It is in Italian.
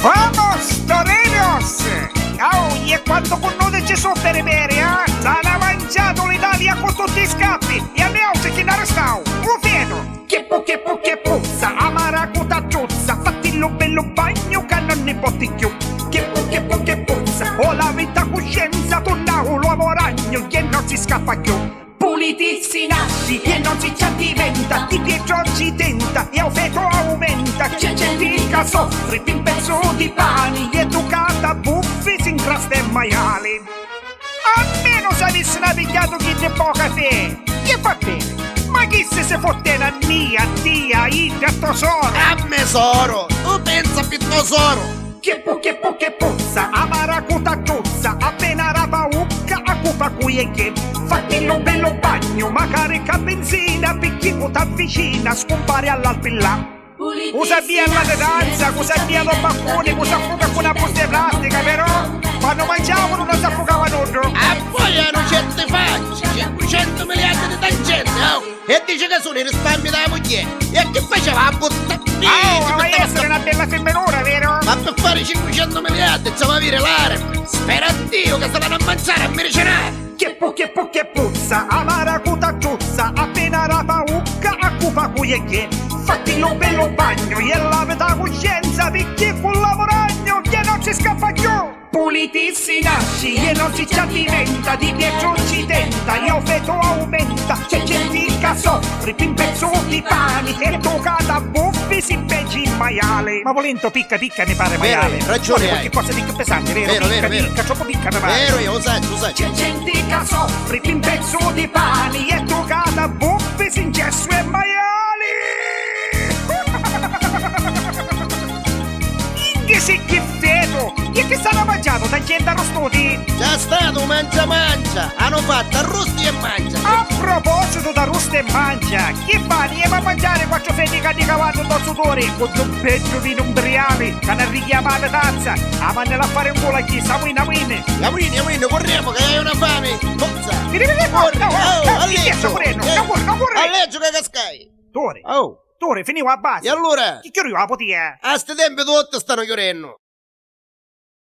Vamos, toreros! Oh, e quando con noi Gesù per bere, hanno mangiato l'Italia con tutti i scappi e alle altre che ne arrestano, lo vedo! Che puzza, amaracuta giuzza, fattillo bello bagno che non ne potti più. Che puzza, ho la vita coscienza, torna un uomo ragno che non si scappa più. Pulitizi nasci e non si già diventa, di Pietro ci tenta e il feto aumenta. C'è gente che soffre per un pezzo di pane, educata buffi si incrasta e maiali. Almeno se avessi navigato chi c'è poca fe, che fa bene? Ma chi se fotte la mia, tia, idra, tesoro? A mesoro, tu pensa più tesoro. Che puzza, amaracuta giuzza, appena rapa ucca, a cupa cui e che. Fattillo bello bagno, ma carica benzina, picchi t'avvicina, scompare all'alpilla. Usa via la danza, usa via lo baccone, usa fuga con una busta plastica, però quando mangiavano non si affogavano. A poi hanno 100 facce, 500 miliardi di tangenti, oh! E dice che sono i risparmi della moglie. E che faceva? A buttare via! Ma essere una bella femminura, vero? Ma per fare 500 miliardi insomma avere l'area. Spera Dio che se vanno a mangiare a mericenare. Che puzza, amaracuta giuzza, appena rapa ucca, a cupa cui e che. Fattillo bello bagno, e lave da coscienza, picchi con lavoragno, che non si scappa più. Pulitizi nasci e non si già diventa, di Pietro ci tenta, e il feto aumenta. C'è gente che soffre, per un pezzo di pane, e toccata buffi si impeggi in maiale. Ma volendo picca ne pare maiale. Ragione hai. Che cosa di più pesante, vero? Picca, troppo picca ne pare. Vero, io lo sai. C'è gente che soffre, per un pezzo di pane, e toccata buffi si ingesso e maiali. Inghie si che feto! E che stanno mangiando? Da gente arrostati? Già stato mangia. Hanno fatto arrosti e mangia. A proposito da rusta e mangia, che fai? E va a mangiare quattro feti di cavallo da sudore con un peggio vino umbriale che ne richiama la tazza. A mandare a fare un culo a chi sta win. La win, corriamo che hai una fame. Forza. Corri, no, Alleggio che cascai. Tore, finivo a base. E allora? Chi chiudiva la potia? A sti tempi tutti stanno chiudendo.